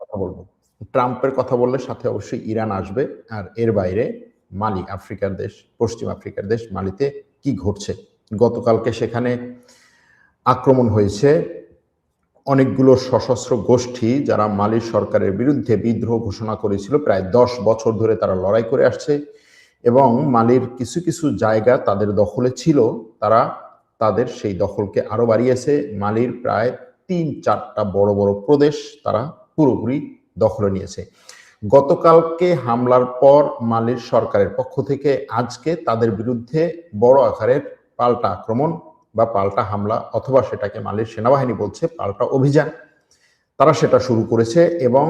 কথা বলবো। ট্রাম্পের কথা বললে সাথে অবশ্যই ইরান আসবে। আর এর বাইরে মালি, আফ্রিকার দেশ, পশ্চিম আফ্রিকার দেশ মালিতে কি ঘটছে? গতকালকে সেখানে আক্রমণ হয়েছে। অনেকগুলো সশস্ত্র গোষ্ঠী যারা মালির সরকারের বিরুদ্ধে বিদ্রোহ ঘোষণা করেছিল, প্রায় 10 বছর ধরে তারা লড়াই করে আসছে এবং মালির কিছু কিছু জায়গা তাদের দখলে ছিল, তারা তাদের সেই দখলকে আরো বাড়িয়েছে। মালির প্রায় 3-4টা বড় বড় প্রদেশ তারা পুরোপুরি দখলে নিয়েছে। গতকালকে হামলার পর মালির সরকারের পক্ষ থেকে আজকে তাদের বিরুদ্ধে বড় আকারের পাল্টা আক্রমণ বা পাল্টা হামলা, অথবা সেটাকে মালির সেনাবাহিনী বলছে পাল্টা অভিযান, তারা সেটা শুরু করেছে এবং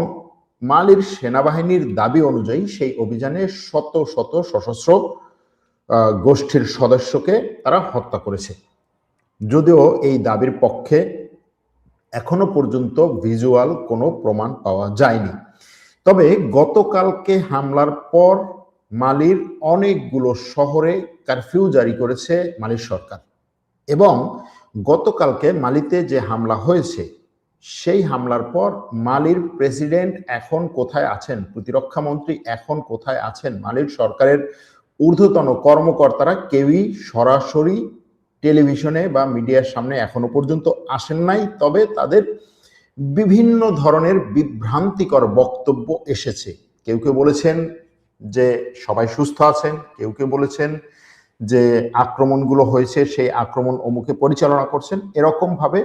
মালির সেনাবাহিনীর দাবি অনুযায়ী সেই অভিযানে শত শত সশস্ত্র গোষ্ঠীর সদস্যকে তারা হত্যা করেছে। যদিও এই দাবির পক্ষে এখনো পর্যন্ত ভিজুয়াল কোনো প্রমাণ পাওয়া যায়নি। তবে গতকালকে হামলার পর মালির অনেকগুলো শহরে কারফিউ জারি করেছে মালির সরকার এবং গতকালকে মালিতে যে হামলা হয়েছে সেই হামলার পর মালির প্রেসিডেন্ট এখন কোথায় আছেন, প্রতিরক্ষা মন্ত্রী এখন কোথায় আছেন, মালির সরকারের ঊর্ধ্বতন কর্মকর্তারা কেউই সরাসরি টেলিভিশনে বা মিডিয়ার সামনে এখনো পর্যন্ত আসেন নাই। তবে তাদের বিভিন্ন ধরনের বিভ্রান্তিকর বক্তব্য এসেছে। কেউ কেউ বলেছেন যে সবাই সুস্থ আছেন, কেউ কেউ বলেছেন যে আক্রমণগুলো হয়েছে সেই আক্রমণ অমুকে পরিচালনা করছেন। এরকম ভাবে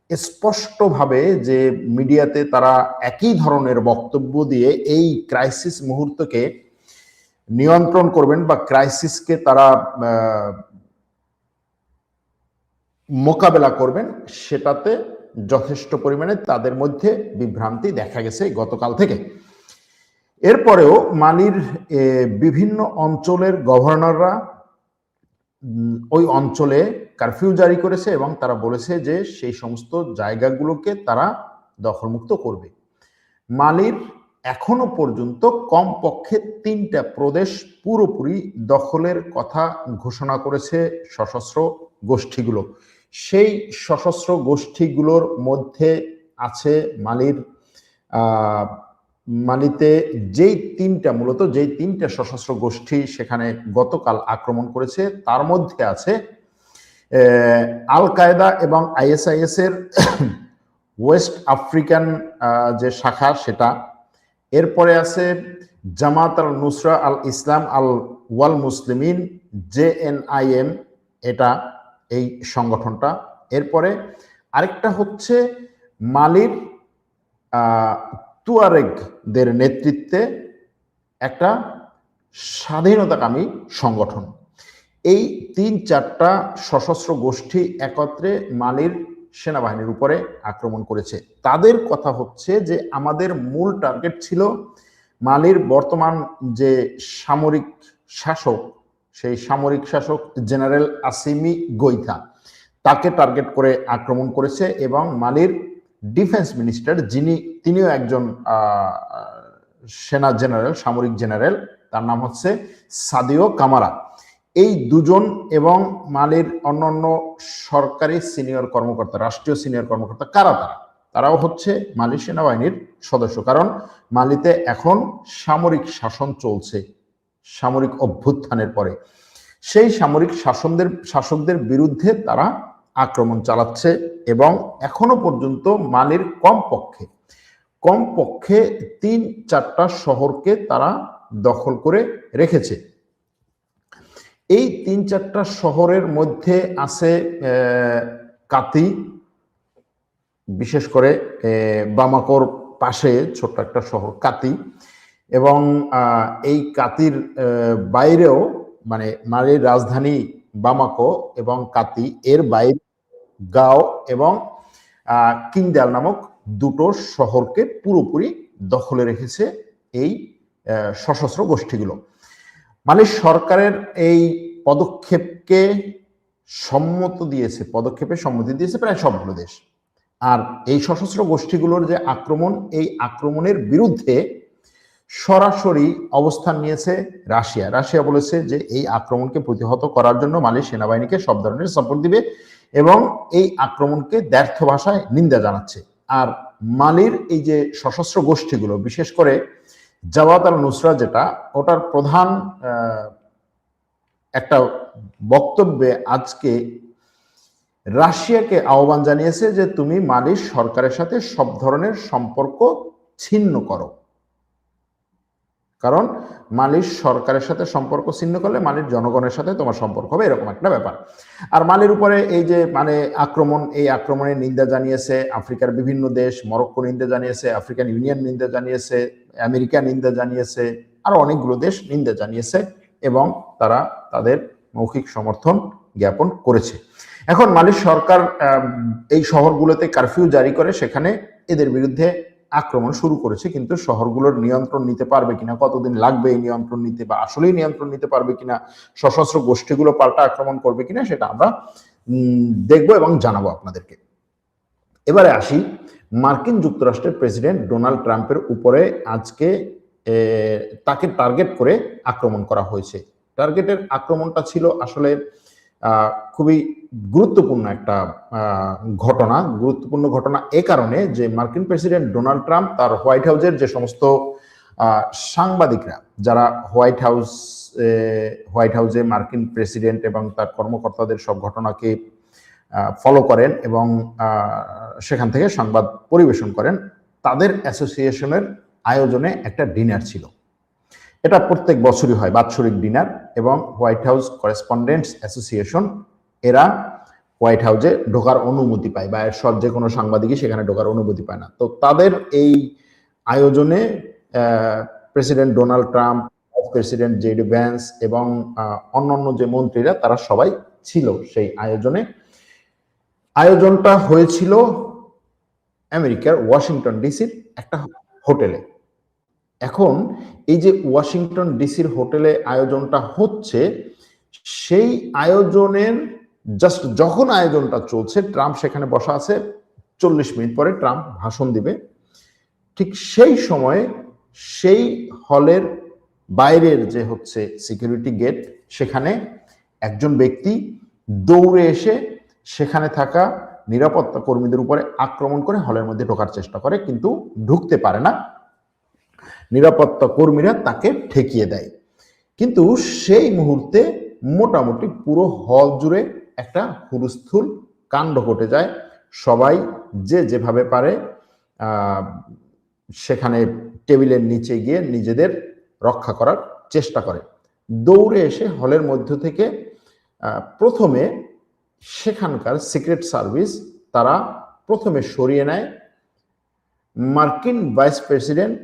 স্পষ্টভাবে যে মিডিয়াতে তারা একই ধরনের বক্তব্য দিয়ে এই ক্রাইসিস মুহূর্তকে নিয়ন্ত্রণ করবেন বা ক্রাইসিসকে তারা মোকাবেলা করবেন, সেটাতে যথেষ্ট পরিমাণে তাদের মধ্যে বিভ্রান্তি দেখা গেছে গতকাল থেকে। এরপরেও মালির বিভিন্ন অঞ্চলের গভর্নররা ওই অঞ্চলে কারফিউ জারি করেছে এবং তারা বলেছে যে সেই সমস্ত জায়গাগুলোকে তারা দখলমুক্ত করবে। মালির এখনো পর্যন্ত কমপক্ষে 3টা প্রদেশ পুরোপুরি দখলের কথা ঘোষণা করেছে সশস্ত্র গোষ্ঠীগুলো। সেই সশস্ত্র গোষ্ঠীগুলোর মধ্যে আছে মালিতে যেই 3টা সশস্ত্র গোষ্ঠী সেখানে গতকাল আক্রমণ করেছে, তার মধ্যে আছে আল কায়দা এবং ISIS এর ওয়েস্ট আফ্রিকান যে শাখা সেটা। এরপরে আছে জামাত আল নুসরা আল ইসলাম আল ওয়াল মুসলিমিন, JNIM, এটা এই সংগঠনটা। আরেকটা হচ্ছে মালির তুয়ারেগদের নেতৃত্বে একটা স্বাধীনতাকামী সংগঠন। এই 3-4টা সশস্ত্র গোষ্ঠী একত্রে মালির সেনাবাহিনীর উপরে আক্রমণ করেছে। তাদের কথা হচ্ছে যে আমাদের মূল টার্গেট ছিল মালির বর্তমান যে সামরিক শাসক, সেই সামরিক শাসক জেনারেল আসিমি গোইথা, তাকে টার্গেট করে আক্রমণ করেছে এবং মালির ডিফেন্স মিনিস্টার তিনিও একজন সেনা জেনারেল, সামরিক জেনারেল, তার নাম হচ্ছে সাদিও কামারা। এই দুজন এবং মালির অন্যান্য সরকারি সিনিয়র কর্মকর্তা, রাষ্ট্রীয় সিনিয়র কর্মকর্তা, কারা তারাও হচ্ছে মালি সেনাবাহিনীর সদস্য। কারণ মালিতে এখন সামরিক শাসন চলছে সামরিক অভ্যুত্থানের পরে। সেই সামরিক শাসকদের বিরুদ্ধে তারা আক্রমণ চালাচ্ছে এবং এখনো পর্যন্ত মালির কমপক্ষে 3-4টা শহরকে তারা দখল করে রেখেছে। এই 3-4টা শহরের মধ্যে আছে কাতি, বিশেষ করে বামাকোর পাশে ছোট্ট একটা শহর কাতি, এবং এই কাতির বাইরেও মানে মালির রাজধানী বামাকো এবং কাতি এর বাইরে গাও এবং কিংদাল নামক 2টো শহরকে পুরোপুরি দখলে রেখেছে এই সশস্ত্র গোষ্ঠীগুলো। মালির সরকারের এই পদক্ষেপে সম্মতি দিয়েছে প্রায় সবগুলো দেশ। আর এই সশস্ত্র গোষ্ঠীগুলোর যে আক্রমণ, এই আক্রমণের বিরুদ্ধে সরাসরি অবস্থান নিয়েছে রাশিয়া বলেছে যে এই আক্রমণকে প্রতিহত করার জন্য মালি সেনাবাহিনীকে সব ধরনের সাপোর্ট দিবে এবং এই আক্রমণকে ব্যর্থ ভাষায় নিন্দা জানাচ্ছে। আর মালির এই যে সশস্ত্র গোষ্ঠীগুলো, বিশেষ করে জাওয়াত আল নুসরা, যেটা ওটার প্রধান একটা বক্তব্যে আজকে রাশিয়াকে আহ্বান জানিয়েছে যে তুমি মালির সরকারের সাথে সব ধরনের সম্পর্ক ছিন্ন করো, কারণ মালির সরকারের সাথে সম্পর্ক ছিন্ন করলে মালির জনগণের সাথে তোমার সম্পর্ক হবে, এরকম একটা ব্যাপার। আর মালির উপরে এই যে আক্রমণ, এই আক্রমণের নিন্দা জানিয়েছে আফ্রিকার বিভিন্ন দেশ, মরক্কো নিন্দা জানিয়েছে, আফ্রিকান ইউনিয়ন নিন্দা জানিয়েছে, আমেরিকা নিন্দা জানিয়েছে, আরো অনেকগুলো দেশ নিন্দা জানিয়েছে এবং তারা তাদের মৌখিক সমর্থন জ্ঞাপন করেছে। এখন মালির সরকার এই শহরগুলোতে কারফিউ জারি করে সেখানে এদের বিরুদ্ধে আক্রমণ শুরু করেছে, কিন্তু শহরগুলোর নিয়ন্ত্রণ নিতে পারবে কিনা, কতদিন লাগবে এই নিয়ন্ত্রণ নিতে, বা আসলেই নিয়ন্ত্রণ নিতে পারবে কিনা, সশস্ত্র গোষ্ঠীগুলো পাল্টা আক্রমণ করবে কিনা, সেটা আমরা দেখবো এবং জানাবো আপনাদেরকে। এবারে আসি মার্কিন যুক্তরাষ্ট্রের প্রেসিডেন্ট ডোনাল্ড ট্রাম্পের উপরে আজকে তাকে টার্গেট করে আক্রমণ করা হয়েছে। টার্গেটের আক্রমণটা ছিল আসলে খুবই গুরুত্বপূর্ণ একটা ঘটনা। গুরুত্বপূর্ণ ঘটনা এ কারণে যে মার্কিন প্রেসিডেন্ট ডোনাল্ড ট্রাম্প তার হোয়াইট হাউসের যে সমস্ত সাংবাদিকরা যারা হোয়াইট হাউসে মার্কিন প্রেসিডেন্ট এবং তার কর্মকর্তাদের সব ঘটনাকে ফলো করেন এবং সেখান থেকে সংবাদ পরিবেশন করেন, তাদের অ্যাসোসিয়েশনের আয়োজনে একটা ডিনার ছিল। এটা প্রত্যেক বছরই হয়, বাৎসরিক ডিনার, এবং হোয়াইট হাউস করেসপন্ডেন্টস অ্যাসোসিয়েশন এরা হোয়াইট হাউসে ঢোকার অনুমতি পায়, বা সব যে কোনো সাংবাদিকই সেখানে ঢোকার অনুমতি পায় না। তো তাদের এই আয়োজনে president Donald Trump, president JD Vance এবং অন্যান্য যে মন্ত্রীরা তারা সবাই ছিল সেই আয়োজনে। আয়োজনটা হয়েছিল আমেরিকার ওয়াশিংটন ডিসির একটা হোটেলে। এখন এই যে ওয়াশিংটন ডিসির হোটেলে আয়োজনটা হচ্ছে, সেই আয়োজনের জাস্ট যখন আয়োজনটা চলছে, ট্রাম্প সেখানে বসা আছে, 40 মিনিট পরে ট্রাম্প ভাষণ দিবে। ঠিক সেই সময়ে সেই হলের বাইরের যে হচ্ছে সিকিউরিটি গেট, সেখানে একজন ব্যক্তি দৌড়ে এসে সেখানে থাকা নিরাপত্তা কর্মীদের উপরে আক্রমণ করে হলের মধ্যে ঢোকার চেষ্টা করে, কিন্তু ঢুকতে পারে না। নিরাপত্তা কর্মীরা তাকে ঠেকিয়ে দেয়। কিন্তু সেই মুহূর্তে মোটামুটি পুরো হল জুড়ে একটা হুলস্থুল কাণ্ড ঘটে যায়। সবাই যে যেভাবে পারে সেখানে টেবিলের নিচে গিয়ে নিজেদের রক্ষা করার চেষ্টা করে। দৌড়ে এসে হলের মধ্য থেকে প্রথমে সেখানকার সিক্রেট সার্ভিস তারা প্রথমে সরিয়ে নেয় মার্কিন ভাইস প্রেসিডেন্ট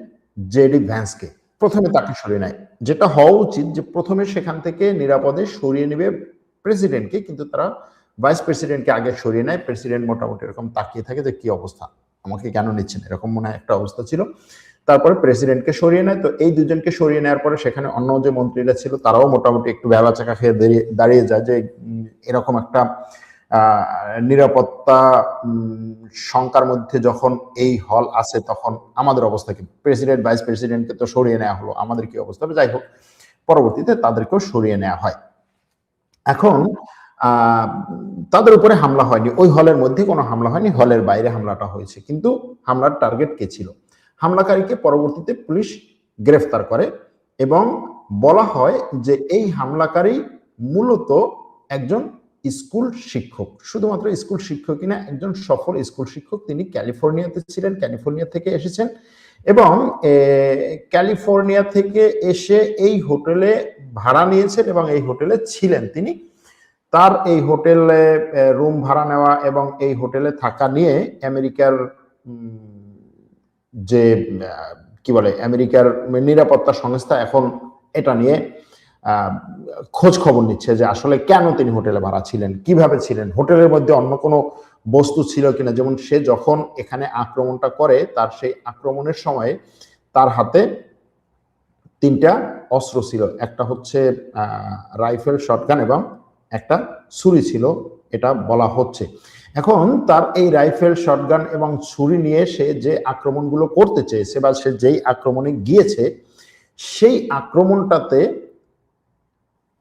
জেডি ভ্যান্সকে। প্রথমে তাকে সরিয়ে নেয়, যেটা হওয়া উচিত যে প্রথমে সেখান থেকে নিরাপদে সরিয়ে নেবে প্রেসিডেন্টকে, কিন্তু তারা ভাইস প্রেসিডেন্টকে আগে সরিয়ে নেয়। প্রেসিডেন্ট মোটামুটি এরকম তাকিয়ে থাকে যে কি অবস্থা, আমাকে কেন নিচ্ছেন, এরকম মনে হয় একটা অবস্থা ছিল। তারপরে প্রেসিডেন্টকে সরিয়ে নেয়। তো এই দুজনকে সরিয়ে নেওয়ার পরে সেখানে অন্য যে মন্ত্রীরা ছিল তারাও মোটামুটি একটু ভ্যাবাচাকা খেয়ে দাঁড়িয়ে যায় যে এরকম একটা নিরাপত্তা শঙ্কার মধ্যে যখন এই হল আছে, তখন আমাদের অবস্থা কি? প্রেসিডেন্ট ভাইস প্রেসিডেন্টকে তো সরিয়ে নেওয়া হলো, আমাদের কি অবস্থা হবে? যাই হোক, পরবর্তীতে তাদেরকেও সরিয়ে নেওয়া হয়। এখন তাদের উপরে হামলা হয়নি, ওই হলের মধ্যে কোনো হামলা হয়নি, হলের বাইরে হামলাটা হয়েছে। কিন্তু হামলার টার্গেট কে ছিল? হামলাকারীকে পরবর্তীতে পুলিশ গ্রেফতার করে এবং বলা হয় যে এই হামলাকারী মূলত একজন স্কুল শিক্ষক। শুধুমাত্র স্কুল শিক্ষকই না, একজন সফল স্কুল শিক্ষক। তিনি ক্যালিফোর্নিয়াতে ছিলেন, ক্যালিফোর্নিয়া থেকে এসেছেন এবং ক্যালিফোর্নিয়া থেকে এসে এই হোটেলে ভাড়া নিয়েছেন এবং এই হোটেলে ছিলেন তিনি। তার এই হোটেলে রুম ভাড়া নেওয়া এবং এই হোটেলে থাকা নিয়ে আমেরিকার যে কি বলে, আমেরিকার নিরাপত্তা সংস্থা এখন এটা নিয়ে খোঁজ খবর নিচ্ছে যে আসলে কেন তিনি হোটেলে ভাড়া ছিলেন, কিভাবে ছিলেন, হোটেলের মধ্যে অন্য কোনো বস্তু ছিল কিনা। যেমন সে যখন এখানে আক্রমণটা করে, তার সেই আক্রমণের সময় তার হাতে 3টা অস্ত্র ছিল, একটা হচ্ছে রাইফেল, শটগান এবং একটা ছুরি ছিল, এটা বলা হচ্ছে। এখন তার এই রাইফেল, শটগান এবং ছুরি নিয়ে সে যে আক্রমণগুলো করতে চেয়েছে বা সে যেই আক্রমণে গিয়েছে, সেই আক্রমণটাতে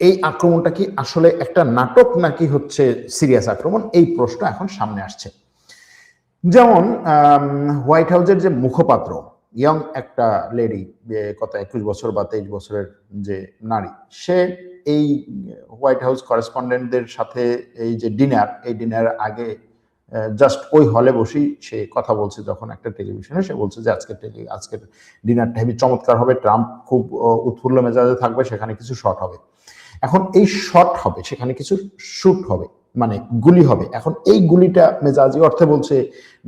এই আক্রমণটা কি আসলে একটা নাটক নাকি হচ্ছে সিরিয়াস আক্রমণ, এই প্রশ্ন এখন সামনে আসছে। যেমন হোয়াইট হাউসের যে মুখপাত্র, ইয়ং একটা লেডি, কত 21 বছর বা 23 বছরের যে নারী, সে এই হোয়াইট হাউস করেসপন্ডেন্টদের সাথে এই যে ডিনার, এই ডিনারের আগে জাস্ট ওই হলে বসেই সে কথা বলছে, যখন একটা টেলিভিশনে সে বলছে যে আজকের ডিনারটা হেবি চমৎকার হবে, ট্রাম্প খুব উৎফুল্ল মেজাজে থাকবে, সেখানে কিছু শট হবে। এখন এই শট হবে, সেখানে কিছু শুট হবে, মানে গুলি হবে। এখন এই গুলিটা মেজাজি অর্থে বলছে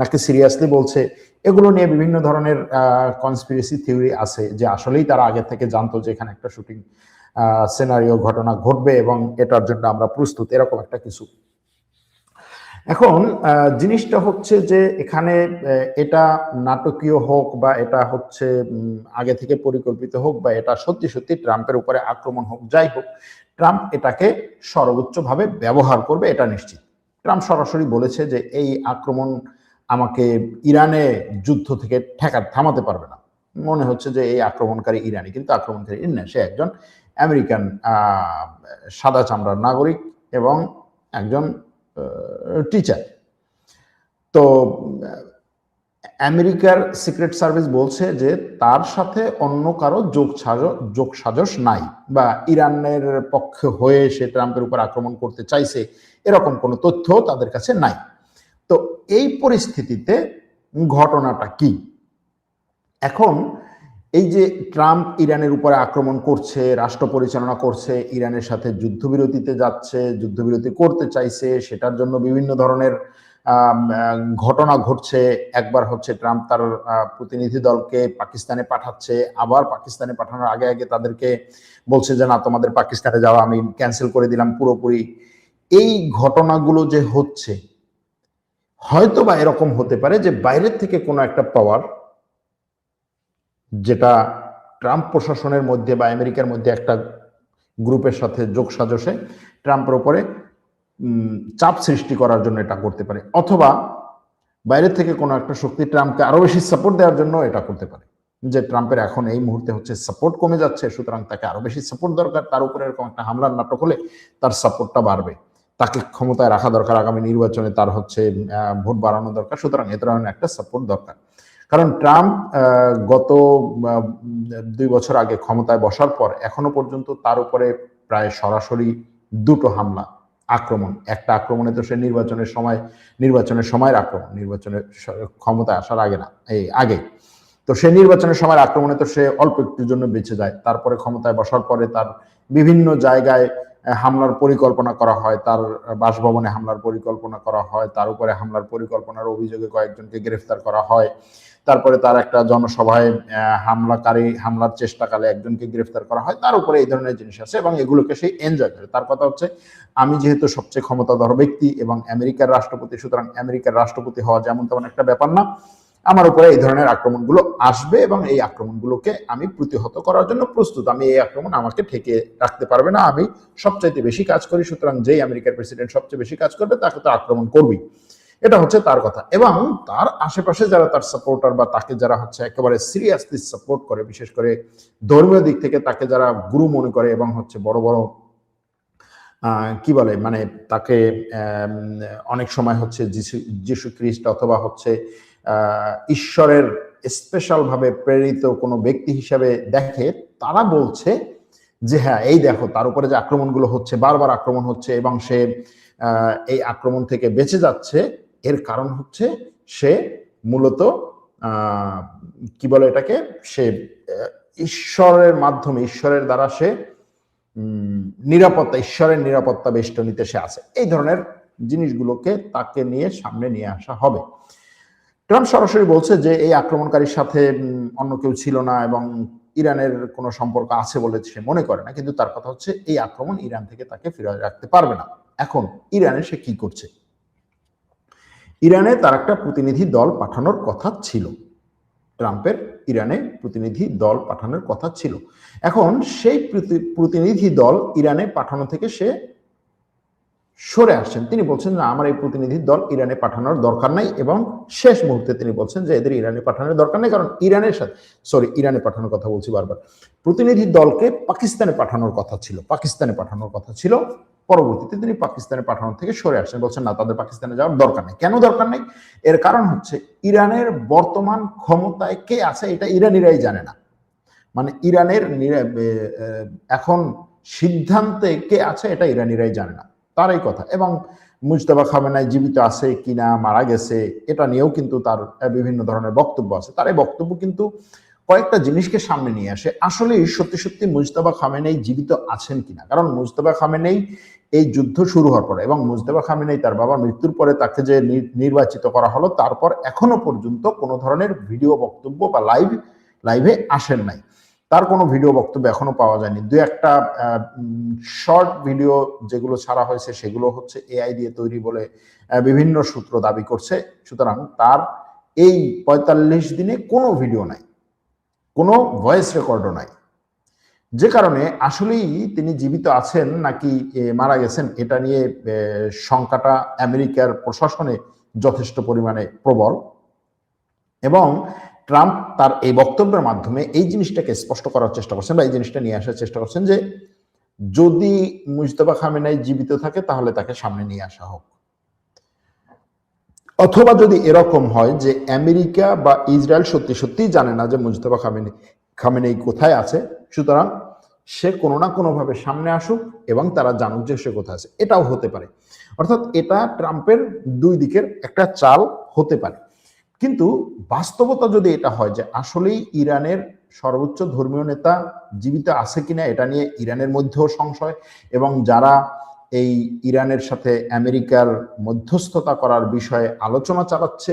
নাকি সিরিয়াসলি বলছে, এগুলো নিয়ে বিভিন্ন ধরনের কনস্পিরেসি থিওরি আছে, যে আসলেই তারা আগে থেকে জানতো যে এখানে একটা শুটিং সিনারিও ঘটনা ঘটবে এবং এটার জন্য আমরা প্রস্তুত, এরকম একটা কিছু। এখন জিনিসটা হচ্ছে যে এখানে এটা নাটকীয় হোক বা এটা হচ্ছে আগে থেকে পরিকল্পিত হোক বা এটা সত্যি সত্যি ট্রাম্পের উপরে আক্রমণ হোক, যাই হোক, ট্রাম্প এটাকে সর্বোচ্চভাবে ব্যবহার করবে, এটা নিশ্চিত। ট্রাম্প সরাসরি বলেছে যে এই আক্রমণ আমাকে ইরানে যুদ্ধ থেকে থামাতে পারবে না। মনে হচ্ছে যে এই আক্রমণকারী ইরানি, কিন্তু আক্রমণকারী ইরানি, সে একজন আমেরিকান সাদা চামড়ার নাগরিক এবং একজন টিচার। তো আমেরিকার সিক্রেট সার্ভিস বলছে যে তার সাথে অন্য কারো যোগ সাজস নাই, বা ইরানের পক্ষে হয়ে সে ট্রাম্পের উপর আক্রমণ করতে চাইছে এরকম কোনো তথ্য তাদের কাছে নাই। তো এই পরিস্থিতিতে ঘটনাটা কি? এখন এই যে ট্রাম্প ইরানের উপরে আক্রমণ করছে, রাষ্ট্র পরিচালনা করছে, ইরানের সাথে যুদ্ধবিরতিতে যাচ্ছে, যুদ্ধবিরতি করতে চাইছে, সেটার জন্য বিভিন্ন ধরনের ঘটনা ঘটছে। একবার হচ্ছে ট্রাম্প তার প্রতিনিধি দলকে পাকিস্তানে পাঠাচ্ছে, আবার পাকিস্তানে পাঠানোর আগে আগে তাদেরকে বলছে যে না, তোমাদের পাকিস্তানে যাওয়া আমি ক্যান্সেল করে দিলাম পুরোপুরি। এই ঘটনাগুলো যে হচ্ছে, হয়তো বা এরকম হতে পারে যে বাইরের থেকে কোনো একটা পাওয়ার, যেটা ট্রাম্প প্রশাসনের মধ্যে বা আমেরিকার মধ্যে একটা গ্রুপের সাথে যোগ সাজসে ট্রাম্পের উপরে চাপ সৃষ্টি করার জন্য এটা করতে পারে, অথবা বাইরে থেকে কোনো একটা শক্তি ট্রাম্পকে আরো বেশি সাপোর্ট দেওয়ার জন্য এটা করতে পারে, যে ট্রাম্পের এখন এই মুহূর্তে হচ্ছে সাপোর্ট কমে যাচ্ছে, সুতরাং তাকে আরো বেশি সাপোর্ট দরকার, তার উপরে এরকম একটা হামলার নাটক হলে তার সাপোর্টটা বাড়বে, তাকে ক্ষমতায় রাখা দরকার, আগামী নির্বাচনে তার হচ্ছে ভোট বাড়ানো দরকার, সুতরাং এ ধরনের একটা সাপোর্ট দরকার। কারণ ট্রাম্প গত 2 বছর আগে ক্ষমতায় বসার পর এখনো পর্যন্ত তার উপরে প্রায় সরাসরি 2টো হামলা, আক্রমণ। একটা আক্রমণে তো সে নির্বাচনের সময়ের আক্রমণ, নির্বাচনের ক্ষমতায় আসার আগে না, এই আগে। তো সে নির্বাচনের সময়ের আক্রমণে তো সে অল্প একটুর জন্য বেঁচে যায়, তারপরে ক্ষমতায় বসার পরে তার বিভিন্ন জায়গায় হামলার পরিকল্পনা করা হয়, তার বাসভবনে হামলার পরিকল্পনা করা হয়, তার উপরে হামলার পরিকল্পনার অভিযোগে কয়েকজনকে গ্রেফতার করা হয়, তারপরে তার একটা জনসভায় হামলার চেষ্টাকালে একজনকে গ্রেফতার করা হয়, তার উপরে এই ধরনের জিনিস আছে এবং এগুলোকে সেই এনজয় করে। তার কথা হচ্ছে, আমি যেহেতু সবচেয়ে ক্ষমতাধর ব্যক্তি এবং আমেরিকার রাষ্ট্রপতি, সুতরাং আমেরিকার রাষ্ট্রপতি হওয়া যেমন তেমন একটা ব্যাপার না, আমার উপরে এই ধরনের আক্রমণগুলো আসবে এবং এই আক্রমণগুলোকে আমি প্রতিহত করার জন্য প্রস্তুত। আমি এই আক্রমণ আমাকে ঠেকে রাখতে পারবে না, আমি সবচাইতে বেশি কাজ করি, সুতরাং যেই আমেরিকার প্রেসিডেন্ট সবচেয়ে বেশি কাজ করবে তাকে তো আক্রমণ করবেই। এটা হচ্ছে তার কথা। এবং তার আশেপাশে যারা তার সাপোর্টার বা তাকে যারা হচ্ছে একেবারে সিরিয়াসলি সাপোর্ট করে, বিশেষ করে ধর্মীয় দিক থেকে তাকে যারা গুরু মনে করে এবং হচ্ছে বড় বড় কি বলে, মানে তাকে অনেক সময় হচ্ছে যিশু খ্রিস্ট অথবা হচ্ছে ঈশ্বরের স্পেশাল ভাবে প্রেরিত কোনো ব্যক্তি হিসাবে দেখে, তারা বলছে যে হ্যাঁ, এই দেখো তার উপরে যে আক্রমণগুলো হচ্ছে, বারবার আক্রমণ হচ্ছে এবং সে এই আক্রমণ থেকে বেঁচে যাচ্ছে, এর কারণ হচ্ছে সে মূলত কি বলে এটাকে, সে ঈশ্বরের মাধ্যমে, ঈশ্বরের দ্বারা সে ঈশ্বরের নিরাপত্তা বেষ্টনীতে সে আছে। এই ধরনের জিনিসগুলোকে তাকে নিয়ে সামনে নিয়ে আসা হবে। ট্রাম্প সরাসরি বলছে যে এই আক্রমণকারীর সাথে অন্য কেউ ছিল না এবং ইরানের কোনো সম্পর্ক আছে বলে সে মনে করে না, কিন্তু তার কথা হচ্ছে এই আক্রমণ ইরান থেকে তাকে ফিরিয়ে রাখতে পারবে না। এখন ইরানে সে কি করছে? ইরানে তার একটা প্রতিনিধি দল পাঠানোর কথা ছিল, ট্রাম্পের ইরানে প্রতিনিধি দল পাঠানোর কথা ছিল। এখন সেই প্রতিনিধি দল ইরানে পাঠানো থেকে সে সরে আসছেন। তিনি বলছেন না, আমার এই প্রতিনিধি দল ইরানে পাঠানোর দরকার নাই, এবং শেষ মুহূর্তে তিনি বলছেন যে এদের ইরানে পাঠানোর দরকার নেই, কারণ ইরানে পাঠানোর কথা বলছি বারবার, প্রতিনিধি দলকে পাকিস্তানে পাঠানোর কথা ছিল। পরবর্তীতে তিনি পাকিস্তানে পাঠানো থেকে সরে আসছেন, বলছেন না তাদের পাকিস্তানে যাওয়ার দরকার নেই। কেন দরকার নেই? এর কারণ হচ্ছে ইরানের বর্তমান ক্ষমতায় কে আছে এটা ইরানিরাই জানে না। মানে ইরানের এখন সিদ্ধান্তে কে আছে এটা ইরানিরাই জানে না, তার এই কথা। এবং মুজতবা খামেনাই জীবিত আছে কিনা, মারা গেছে, এটা নিয়েও কিন্তু তার বিভিন্ন ধরনের বক্তব্য আছে। তার এই বক্তব্য কিন্তু কয়েকটা জিনিসকে সামনে নিয়ে আসে। আসলে সত্যি সত্যি মুজতবা খামেনাই জীবিত আছেন কিনা। কারণ মুজতবা খামেনাই এই যুদ্ধ শুরু হওয়ার পরে এবং মুজতবা খামেনাই তার বাবার মৃত্যুর পরে তাকে যে নির্বাচিত করা হলো, তারপর এখনো পর্যন্ত কোনো ধরনের ভিডিও বক্তব্য বা লাইভে আসেন নাই। তার কোনো ভিডিও বক্তব্য এখনো পাওয়া যায়নি। দুই একটা শর্ট ভিডিও যেগুলো ছাড়া হয়েছে সেগুলো হচ্ছে এআই দিয়ে তৈরি বলে বিভিন্ন সূত্র দাবি করছে। সুতরাং তার এই ৪৫ দিনে কোনো ভিডিও নাই, কোনো ভয়েস রেকর্ডও নাই, যে কারণে আসলেই তিনি জীবিত আছেন নাকি মারা গেছেন এটা নিয়ে শঙ্কাটা আমেরিকার প্রশাসনে যথেষ্ট পরিমাণে প্রবল। এবং ট্রাম্প তার এই বক্তব্যের মাধ্যমে এই জিনিসটাকে স্পষ্ট করার চেষ্টা করছেন বা এই জিনিসটা নিয়ে আসার চেষ্টা করছেন যে যদি মুজতবা খামেনাই জীবিত থাকে তাহলে তাকে সামনে নিয়ে আসা হোক, অথবা যদি এরকম হয় যে আমেরিকা বা ইসরায়েল সত্যি সত্যিই জানে না যে মুজতবা খামেনাই কোথায় আছে, সুতরাং সে কোনো না কোনোভাবে সামনে আসুক এবং তারা জানুক যে সে কোথায় আছে, এটাও হতে পারে। অর্থাৎ এটা ট্রাম্পের দুই দিকের একটা চাল হতে পারে। কিন্তু বাস্তবতা যদি এটা হয় যে আসলেই ইরানের সর্বোচ্চ ধর্মীয় নেতা জীবিত আছে কিনা এটা নিয়ে ইরানের মধ্যেও সংশয়, এবং যারা এই ইরানের সাথে আমেরিকার মধ্যস্থতা করার বিষয়ে আলোচনা চালাচ্ছে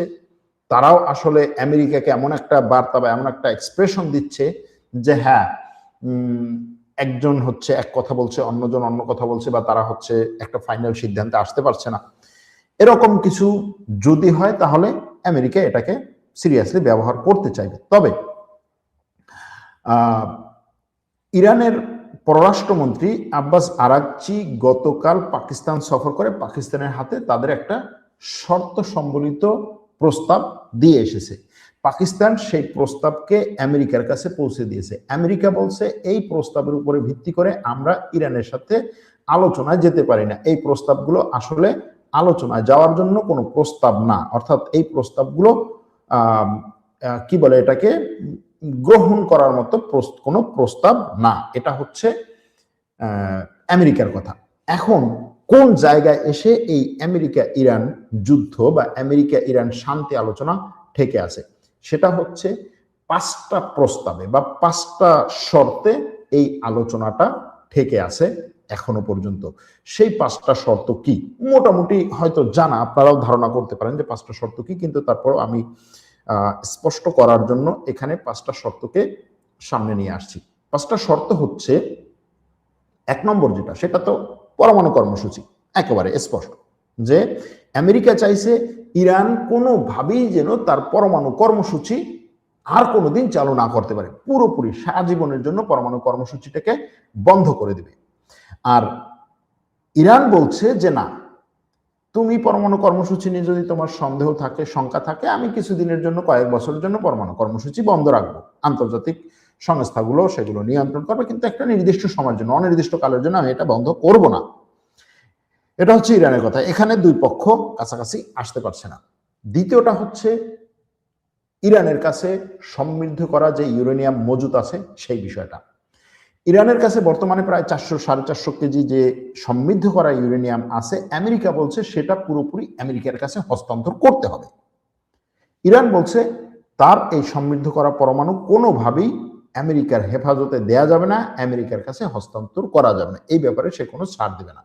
তারাও আসলে আমেরিকাকে এমন একটা বার্তা বা এমন একটা এক্সপ্রেশন দিচ্ছে যে হ্যাঁ, একজন হচ্ছে এক কথা বলছে, অন্যজন অন্য কথা বলছে, বা তারা হচ্ছে একটা ফাইনাল সিদ্ধান্তে আসতে পারছে না। এরকম কিছু যদি হয় তাহলে আমেরিকা এটাকে সিরিয়াসলি ব্যবহার করতে চাইবে। তবে ইরানের পররাষ্ট্রমন্ত্রী আব্বাস আরাগচি গতকাল পাকিস্তান সফর করে পাকিস্তানের হাতে তাদের একটা শর্ত সম্বলিত প্রস্তাব দিয়ে এসেছে। পাকিস্তান সেই প্রস্তাবকে আমেরিকার কাছে পৌঁছে দিয়েছে। আমেরিকা বলছে এই প্রস্তাবের উপরে ভিত্তি করে আমরা ইরানের সাথে আলোচনায় যেতে পারি না, এই প্রস্তাবগুলো আসলে আলোচনায় যাওয়ার জন্য কোনো প্রস্তাব না, অর্থাৎ এই প্রস্তাবগুলো কি বলে এটাকে গ্রহণ করার মতো কোনো প্রস্তাব না। এটা হচ্ছে আমেরিকার কথা। এখন কোন জায়গায় এসে এই আমেরিকা ইরান যুদ্ধ বা আমেরিকা ইরান শান্তি আলোচনা ঠেকে আছে, সেটা হচ্ছে 5টা প্রস্তাবে বা 5টা শর্তে এই আলোচনাটা ঠেকে আছে এখনো পর্যন্ত। সেই 5টা শর্ত কি মোটামুটি হয়তো জানা, আপনারাও ধারণা করতে পারেন যে 5টা শর্ত কি, কিন্তু তারপর আমি স্পষ্ট করার জন্য এখানে 5টা শর্তকে সামনে নিয়ে আসছি। 5টা শর্ত হচ্ছে, 1 নম্বর যেটা সেটা তো পরমাণু কর্মসূচি, একেবারে স্পষ্ট যে আমেরিকা চাইছে ইরান কোনোভাবেই যেন তার পরমাণু কর্মসূচি আর কোনোদিন চালু না করতে পারে, পুরোপুরি সারা জীবনের জন্য পরমাণু কর্মসূচিটাকে বন্ধ করে দিবে। আর ইরান বলছে যে না, তুমি পরমাণু কর্মসূচি নিয়ে যদি তোমার সন্দেহ থাকে, শঙ্কা থাকে, আমি কিছুদিনের জন্য, কয়েক বছরের জন্য পরমাণু কর্মসূচি বন্ধ রাখবো, আন্তর্জাতিক সংস্থাগুলো সেগুলো নিয়ন্ত্রণ করবে, কিন্তু একটা নির্দিষ্ট সময়ের জন্য, অনির্দিষ্ট কালের জন্য আমি এটা বন্ধ করব না। এটা হচ্ছে ইরানের কথা। এখানে দুই পক্ষ কাছাকাছি আসতে পারছে না। দ্বিতীয়টা হচ্ছে ইরানের কাছে সমৃদ্ধ করা যে ইউরেনিয়াম মজুত আছে সেই বিষয়টা। ইরানের কাছে বর্তমানে প্রায় 400-450 কেজি যে সমৃদ্ধ করা ইউরেনিয়াম আছে, আমেরিকা বলছে সেটা পুরোপুরি আমেরিকার কাছে হস্তান্তর করতে হবে। ইরান বলছে তার এই সমৃদ্ধ করা পরমাণু কোনোভাবেই আমেরিকার হেফাজতে দেয়া যাবে না, আমেরিকার কাছে হস্তান্তর করা যাবে না, এই ব্যাপারে সে কোনো ছাড় দেবে না।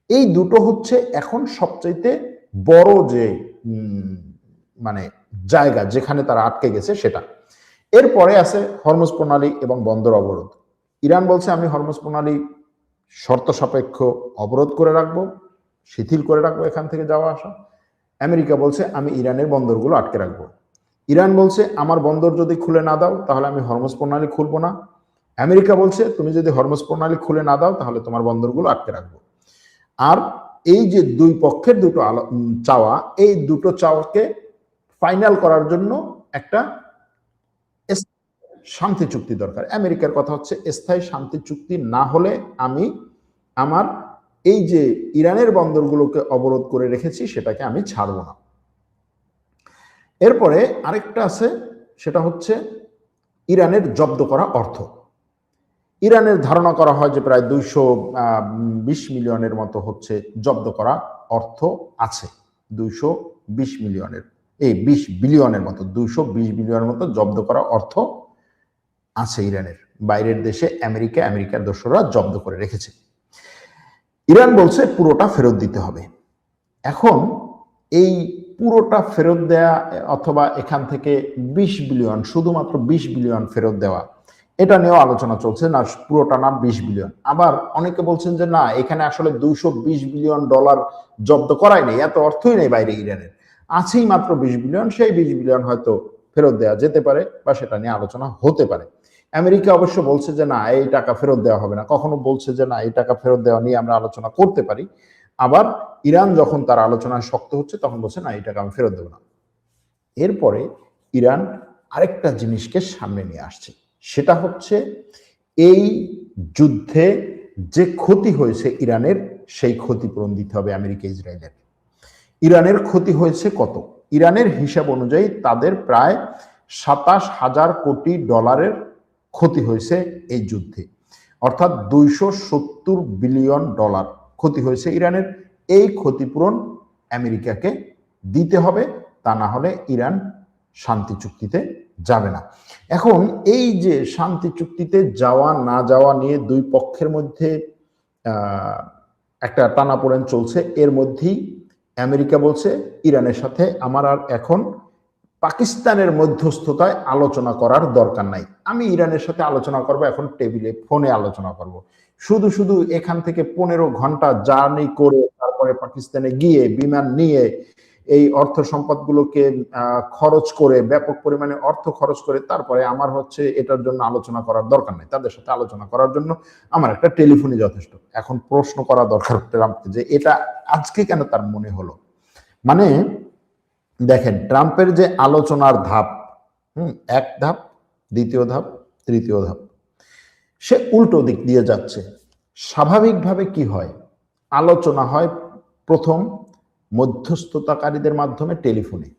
এই দুটো হচ্ছে এখন সবচাইতে বড় যে মানে জায়গা যেখানে তারা আটকে গেছে সেটা। এরপরে আছে হরমুজ প্রণালী এবং বন্দর অবরোধ। ইরান বলছে আমি হরমুজ প্রণালী শর্ত সাপেক্ষ অবরোধ করে রাখবো, শিথিল করে রাখবো এখান থেকে যাওয়া আসা। আমেরিকা বলছে আমি ইরানের বন্দরগুলো আটকে রাখবো। ইরান বলছে আমার বন্দর যদি খুলে না দাও তাহলে আমি হরমুজ প্রণালী খুলবো না। আমেরিকা বলছে তুমি যদি হরমুজ প্রণালী খুলে না দাও তাহলে তোমার বন্দরগুলো আটকে রাখবো। আর এই যে দুই পক্ষের দুটো চাওয়া, এই দুটো চাওয়াকে ফাইনাল করার জন্য একটা শান্তি চুক্তি দরকার। আমেরিকার কথা হচ্ছে স্থায়ী শান্তি চুক্তি না হলে আমি আমার এই যে ইরানের বন্দরগুলোকে অবরোধ করে রেখেছি সেটাকে আমি ছাড়বো না। এরপরে আরেকটা আছে, সেটা হচ্ছে ইরানের জব্দ করা অর্থ। ইরানের ধারণা করা হয় যে প্রায় 220 মিলিয়নের মতো হচ্ছে জব্দ করা অর্থ আছে। 220 মিলিয়নের, এই 20 বিলিয়নের মতো, 220 বিলিয়নের মতো জব্দ করা অর্থ আছে ইরানের। বাইরের দেশে আমেরিকার দোসররা জব্দ করে রেখেছে। ইরান বলছে পুরোটা ফেরত দিতে হবে। এখন এই পুরোটা ফেরত দেয়া অথবা এখান থেকে 20 বিলিয়ন, শুধুমাত্র 20 বিলিয়ন ফেরত দেওয়া, এটা নিয়েও আলোচনা চলছে, না পুরোটা না 20 বিলিয়ন। আবার অনেকে বলছেন যে না, এখানে আসলে 220 বিলিয়ন ডলার জব্দ করাই নেই, এত অর্থই নেই বাইরে ইরানের, আছেই মাত্র 20 বিলিয়ন, সেই 20 বিলিয়ন হয়তো ফেরত দেওয়া যেতে পারে বা সেটা নিয়ে আলোচনা হতে পারে। আমেরিকা অবশ্য বলছে যে না, এই টাকা ফেরত দেওয়া হবে না, কখনো বলছে যে না, এই টাকা ফেরত দেওয়া নিয়ে আমরা আলোচনা করতে পারি। আবার ইরান যখন তার আলোচনায় শক্ত হচ্ছে তখন বলছে না, এই টাকা আমি ফেরত দেবো না। এরপরে ইরান আরেকটা জিনিসকে সামনে নিয়ে আসছে, সেটা হচ্ছে এই যুদ্ধে যে ক্ষতি হয়েছে ইরানের, সেই ক্ষতিপূরণ দিতে হবে আমেরিকা ইসরায়েলের। ইরানের ক্ষতি হয়েছে কত? ইরানের হিসাব অনুযায়ী তাদের প্রায় 27,000 কোটি ডলারের ক্ষতি হয়েছে এই যুদ্ধে, অর্থাৎ 270 বিলিয়ন ডলার ক্ষতি হয়েছে ইরানের। এই ক্ষতিপূরণ আমেরিকাকে দিতে হবে, তা না হলে ইরান শান্তি চুক্তিতে যাবে না। এখন এই যে শান্তি চুক্তিতে যাওয়া না যাওয়া নিয়ে দুই পক্ষের মধ্যে একটা টানাপোড়েন চলছে। এর মধ্যেই আমেরিকা বলছে ইরানের সাথে আমার আর এখন পাকিস্তানের মধ্যস্থতায় আলোচনা করার দরকার নাই, আমি ইরানের সাথে আলোচনা করব এখন টেবিলে, ফোনে আলোচনা করব। শুধু শুধু এখান থেকে 15 ঘন্টা জার্নি করে তারপরে পাকিস্তানে গিয়ে বিমান নিয়ে এই অর্থ সম্পদগুলোকে খরচ করে, ব্যাপক পরিমাণে অর্থ খরচ করে তারপরে আমার হচ্ছে এটার জন্য আলোচনা করার দরকার নেই। তাদের সাথে আলোচনা করার জন্য আমার একটা টেলিফোনই যথেষ্ট। এখন প্রশ্ন করা দরকার ট্রাম্পকে যে এটা আজকে কেন তার মনে হলো। মানে দেখেন, ট্রাম্পের যে আলোচনার ধাপ, এক ধাপ, দ্বিতীয় ধাপ, তৃতীয় ধাপ, সে উল্টো দিক দিয়ে যাচ্ছে। স্বাভাবিকভাবে কি হয়, আলোচনা হয় প্রথম মধ্যস্থতাকারীদের মাধ্যমে টেলিফোনে,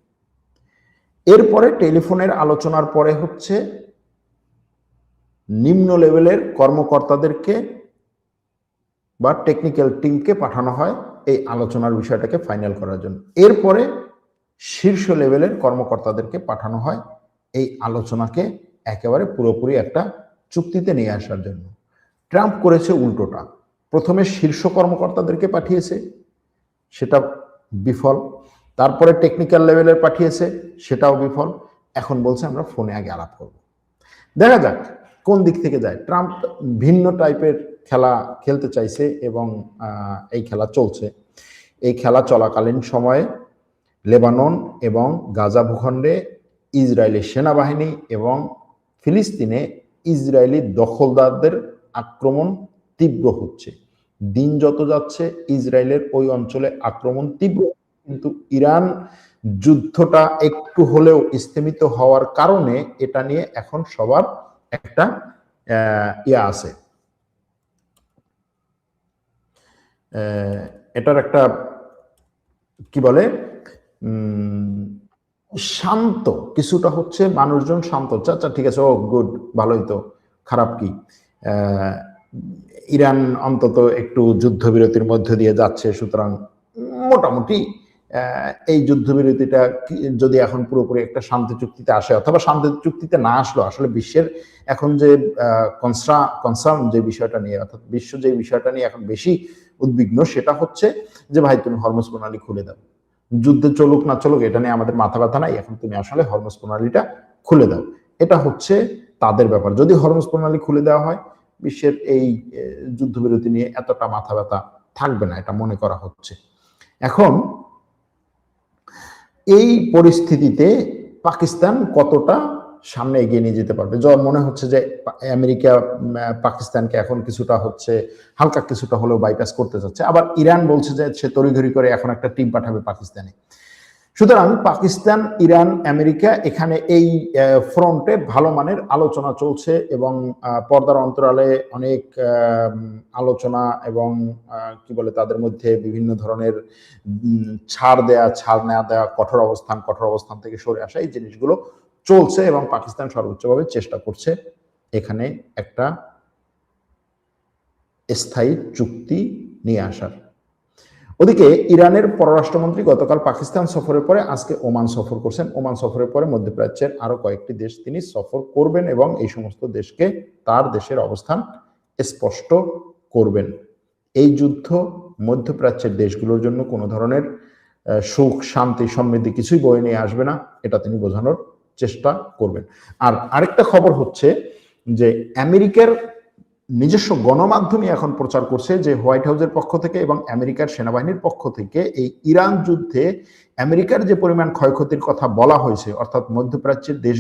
এরপরে টেলিফোনের আলোচনার পরে হচ্ছে নিম্ন লেভেলের কর্মকর্তাদেরকে বা টেকনিক্যাল টিমকে পাঠানো হয় এই আলোচনার বিষয়টাকে ফাইনাল করার জন্য। এরপরে শীর্ষ লেভেলের কর্মকর্তাদেরকে পাঠানো হয় এই আলোচনাকে একেবারে পুরোপুরি একটা চুক্তিতে নিয়ে আসার জন্য। ট্রাম্প করেছে উল্টোটা, প্রথমে শীর্ষ কর্মকর্তাদেরকে পাঠিয়েছে, সেটা বিফল। তারপরে টেকনিক্যাল লেভেলের পাঠিয়েছে, সেটাও বিফল। এখন বলছে আমরা ফোনে আগে আলাপ করব। দেখা যাক কোন দিক থেকে যায়। ট্রাম্প ভিন্ন টাইপের খেলা খেলতে চাইছে এবং এই খেলা চলছে। এই খেলা চলাকালীন সময়ে লেবানন এবং গাজা ভূখণ্ডে ইসরায়েলি সেনাবাহিনী এবং ফিলিস্তিনে ইসরায়েলি দখলদারদের আক্রমণ তীব্র হচ্ছে। দিন যত যাচ্ছে ইসরায়েলের ওই অঞ্চলে আক্রমণ তীব্র, কিন্তু ইরান যুদ্ধটা একটু হলেও স্থিমিত হওয়ার কারণে এটা নিয়ে এখন সবার একটা ইয়া আছে, এটার একটা কি বলে, শান্ত কিছুটা হচ্ছে, মানুষজন শান্ত, আচ্ছা ঠিক আছে, ও গুড, ভালোই তো, খারাপ কি, ইরান অন্তত একটু যুদ্ধবিরতির মধ্যে দিয়ে যাচ্ছে, সুতরাং মোটামুটি এই যুদ্ধবিরতিটা যদি এখন পুরোপুরি একটা শান্তি চুক্তিতে আসে, অথবা শান্তি চুক্তিতে না আসলো, আসলে বিশ্বের এখন যে কনসার্ন যে বিষয়টা নিয়ে, অর্থাৎ বিশ্ব যে বিষয়টা নিয়ে এখন বেশি উদ্বিগ্ন, সেটা হচ্ছে যে ভাই তুমি হরমুজ প্রণালী খুলে দাও, যুদ্ধ চলুক না চলুক এটা নিয়ে আমাদের মাথা ব্যথা নাই, এখন তুমি আসলে হরমুজ প্রণালীটা খুলে দাও। এটা হচ্ছে তাদের ব্যাপার। যদি হরমুজ প্রণালী খুলে দেওয়া হয়, বিশ্বের এই যুদ্ধবিরতি নিয়ে এতটা মাথা ব্যথা থাকবে না, এটা মনে করা হচ্ছে। এখন এই পরিস্থিতিতে পাকিস্তান কতটা সামনে এগিয়ে নিয়ে যেতে পারবে? যা মনে হচ্ছে যে আমেরিকা পাকিস্তানকে এখন কিছুটা হচ্ছে হালকা কিছুটা হলেও বাইপাস করতে যাচ্ছে। আবার ইরান বলছে যে সে তড়িঘড়ি করে এখন একটা টিম পাঠাবে পাকিস্তানে। সুতরাং পাকিস্তান, ইরান, আমেরিকা এখানে এই ফ্রন্টে ভালো মানের আলোচনা চলছে এবং পর্দার অন্তরালে অনেক আলোচনা এবং কি বলে তাদের মধ্যে বিভিন্ন ধরনের ছাড় দেয়া, ছাড় না দেয়া, কঠোর অবস্থান থেকে সরে আসা, এই জিনিসগুলো চলছে এবং পাকিস্তান সর্বোচ্চভাবে চেষ্টা করছে এখানে একটা স্থায়ী চুক্তি নিয়ে আসার। ওদিকে ইরানের পররাষ্ট্রমন্ত্রী গতকাল পাকিস্তান সফরের পরে আজকে ওমান সফর করছেন। ওমান সফরের পরে মধ্যপ্রাচ্যের আরো কয়েকটি দেশ তিনি সফর করবেন এবং এই সমস্ত দেশকে তার দেশের অবস্থান স্পষ্ট করবেন। এই যুদ্ধ মধ্যপ্রাচ্যের দেশগুলোর জন্য কোনো ধরনের সুখ, শান্তি, সমৃদ্ধি কিছুই বয়ে নিয়ে আসবে না, এটা তিনি বোঝানোর চেষ্টা করবেন। আর আরেকটা খবর হচ্ছে যে আমেরিকার নিজস্ব গণমাধ্যমে এখন প্রচার করছে যে হোয়াইট হাউসের পক্ষ থেকে এবং আমেরিকার সেনাবাহিনীর পক্ষ থেকে এই ইরান যুদ্ধে আমেরিকার যে পরিমাণ ক্ষয়ক্ষতির কথা বলা হয়েছে, অর্থাৎ মধ্যপ্রাচ্যের দেশ